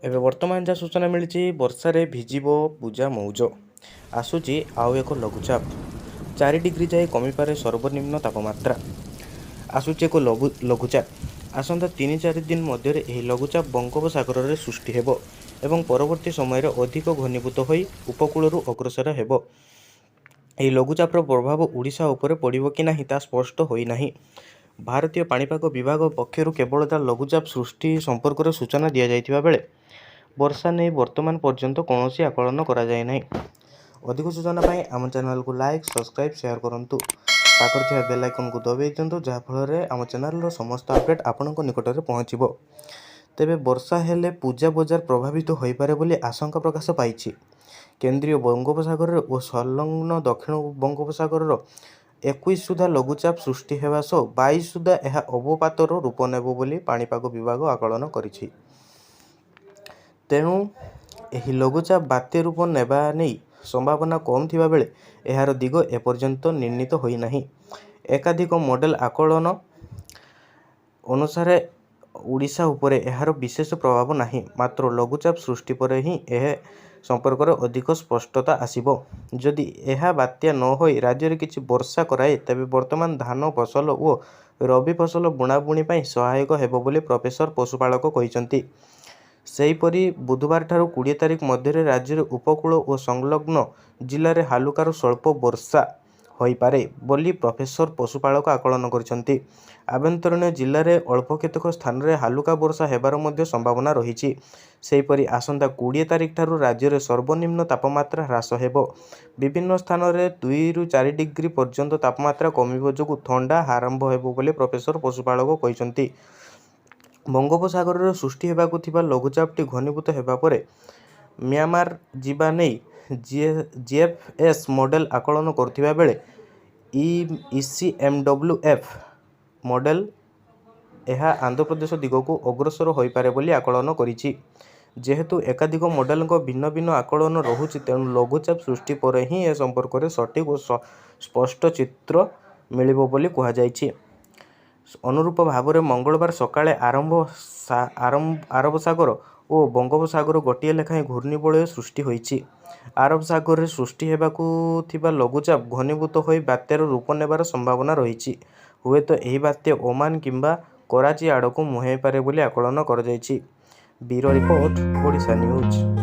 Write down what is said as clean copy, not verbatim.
ଏବେ ବର୍ତ୍ତମାନ ଯାହା ସୂଚନା ମିଳିଛି ବର୍ଷାରେ ଭିଜିବ ପୂଜା ମଉଜ। ଆସୁଛି ଆଉ ଏକ ଲଘୁଚାପ। 4 ଡିଗ୍ରୀ ଯାଏ କମିପାରେ ସର୍ବନିମ୍ନ ତାପମାତ୍ରା। ଆସୁଛି ଏକ ଲଘୁଚାପ। ଆସନ୍ତା 3-4 ଦିନ ମଧ୍ୟରେ ଏହି ଲଘୁଚାପ ବଙ୍ଗୋପସାଗରରେ ସୃଷ୍ଟି ହେବ ଏବଂ ପରବର୍ତ୍ତୀ ସମୟରେ ଅଧିକ ଘନୀଭୂତ ହୋଇ ଉପକୂଳରୁ ଅଗ୍ରସର ହେବ। ଏହି ଲଘୁଚାପର ପ୍ରଭାବ ଓଡ଼ିଶା ଉପରେ ପଡ଼ିବ କି ନାହିଁ ତାହା ସ୍ପଷ୍ଟ ହୋଇନାହିଁ। ଭାରତୀୟ ପାଣିପାଗ ବିଭାଗ ପକ୍ଷରୁ କେବଳ ଲଘୁଚାପ ସୃଷ୍ଟି ସମ୍ପର୍କରେ ସୂଚନା ଦିଆଯାଇଥିବା ବେଳେ ବର୍ଷା ନେଇ ବର୍ତ୍ତମାନ ପର୍ଯ୍ୟନ୍ତ କୌଣସି ଆକଳନ କରାଯାଇନାହିଁ। ଅଧିକ ସୂଚନା ପାଇଁ ଆମ ଚ୍ୟାନେଲକୁ ଲାଇକ୍, ସବସ୍କ୍ରାଇବ୍, ସେୟାର କରନ୍ତୁ। ପାଖରେ ଥିବା ବେଲ୍ ଆଇକନକୁ ଦବାଇ ଦିଅନ୍ତୁ, ଯାହାଫଳରେ ଆମ ଚ୍ୟାନେଲର ସମସ୍ତ ଅପଡେଟ୍ ଆପଣଙ୍କ ନିକଟରେ ପହଞ୍ଚିବ। ତେବେ ବର୍ଷା ହେଲେ ପୂଜା ବଜାର ପ୍ରଭାବିତ ହୋଇପାରେ ବୋଲି ଆଶଙ୍କା ପ୍ରକାଶ ପାଇଛି। କେନ୍ଦ୍ରୀୟ ବଙ୍ଗୋପସାଗରରେ ଓ ସଂଲଗ୍ନ ଦକ୍ଷିଣ ବଙ୍ଗୋପସାଗରର 21 ସୁଦ୍ଧା ଲଘୁଚାପ ସୃଷ୍ଟି ହେବା ସହ 22 ସୁଦ୍ଧା ଏହା ଅବପାତର ରୂପ ନେବ ବୋଲି ପାଣିପାଗ ବିଭାଗ ଆକଳନ କରିଛି। ତେଣୁ ଏହି ଲଘୁଚାପ ବାତ୍ୟା ରୂପ ନେବା ନେଇ ସମ୍ଭାବନା କମ୍ ଥିବା ବେଳେ ଏହାର ଦିଗ ଏପର୍ଯ୍ୟନ୍ତ ନିର୍ଣ୍ଣିତ ହୋଇନାହିଁ। ଏକାଧିକ ମଡେଲ ଆକଳନ ଅନୁସାରେ ଓଡ଼ିଶା ଉପରେ ଏହାର ବିଶେଷ ପ୍ରଭାବ ନାହିଁ। ମାତ୍ର ଲଘୁଚାପ ସୃଷ୍ଟି ପରେ ହିଁ ଏହା ସମ୍ପର୍କରେ ଅଧିକ ସ୍ପଷ୍ଟତା ଆସିବ। ଯଦି ଏହା ବାତ୍ୟା ନ ହୋଇ ରାଜ୍ୟରେ କିଛି ବର୍ଷା କରାଏ ତେବେ ବର୍ତ୍ତମାନ ଧାନ ଫସଲ ଓ ରବି ଫସଲ ବୁଣାବୁଣି ପାଇଁ ସହାୟକ ହେବ ବୋଲି ପ୍ରଫେସର ପଶୁପାଳକ କହିଛନ୍ତି। ସେହିପରି ବୁଧବାରଠାରୁ 20 ତାରିଖ ମଧ୍ୟରେ ରାଜ୍ୟର ଉପକୂଳ ଓ ସଂଲଗ୍ନ ଜିଲ୍ଲାରେ ହାଲୁକାରୁ ସ୍ୱଳ୍ପ ବର୍ଷା ହୋଇପାରେ ବୋଲି ପ୍ରଫେସର ପଶୁପାଳକ ଆକଳନ କରିଛନ୍ତି। ଆଭ୍ୟନ୍ତରୀଣ ଜିଲ୍ଲାରେ ଅଳ୍ପ କେତେକ ସ୍ଥାନରେ ହାଲୁକା ବର୍ଷା ହେବାର ମଧ୍ୟ ସମ୍ଭାବନା ରହିଛି। ସେହିପରି ଆସନ୍ତା 20 ତାରିଖ ଠାରୁ ରାଜ୍ୟରେ ସର୍ବନିମ୍ନ ତାପମାତ୍ରା ହ୍ରାସ ହେବ। ବିଭିନ୍ନ ସ୍ଥାନରେ 2-4 ଡିଗ୍ରୀ ପର୍ଯ୍ୟନ୍ତ ତାପମାତ୍ରା କମିବ ଯୋଗୁଁ ଥଣ୍ଡା ଆରମ୍ଭ ହେବ ବୋଲି ପ୍ରଫେସର ପଶୁପାଳକ କହିଛନ୍ତି। ବଙ୍ଗୋପସାଗରରେ ସୃଷ୍ଟି ହେବାକୁ ଥିବା ଲଘୁଚାପଟି ଘନୀଭୂତ ହେବା ପରେ ମ୍ୟାଁମାର ଯିବା ନେଇ ଜିଏଫ୍ଏସ୍ ମଡେଲ ଆକଳନ କରୁଥିବା ବେଳେ ଇସିଏମ୍ଡବ୍ଲ୍ୟୁଏଫ୍ ମଡେଲ ଏହା ଆନ୍ଧ୍ରପ୍ରଦେଶ ଦିଗକୁ ଅଗ୍ରସର ହୋଇପାରେ ବୋଲି ଆକଳନ କରିଛି। ଯେହେତୁ ଏକାଧିକ ମଡେଲଙ୍କ ଭିନ୍ନ ଭିନ୍ନ ଆକଳନ ରହୁଛି, ତେଣୁ ଲଘୁଚାପ ସୃଷ୍ଟି ପରେ ହିଁ ଏ ସମ୍ପର୍କରେ ସଠିକ୍ ଓ ସ୍ପଷ୍ଟ ଚିତ୍ର ମିଳିବ ବୋଲି କୁହାଯାଇଛି। ଅନୁରୂପ ଭାବରେ ମଙ୍ଗଳବାର ସକାଳେ ଆରବ ସାଗର ଓ ବଙ୍ଗୋପସାଗର ଗୋଟିଏ ଲେଖାଏଁ ଘୂର୍ଣ୍ଣିବଳୟ ସୃଷ୍ଟି ହୋଇଛି। ଆରବ ସାଗରରେ ସୃଷ୍ଟି ହେବାକୁ ଥିବା ଲଘୁଚାପ ଘନୀଭୂତ ହୋଇ ବାତ୍ୟାର ରୂପ ନେବାର ସମ୍ଭାବନା ରହିଛି। ହୁଏତ ଏହି ବାତ୍ୟା ଓମାନ କିମ୍ବା କରାଚି ଆଡ଼କୁ ମୁହାଁଇପାରେ ବୋଲି ଆକଳନ କରାଯାଇଛି। Bureau report, Odisha news.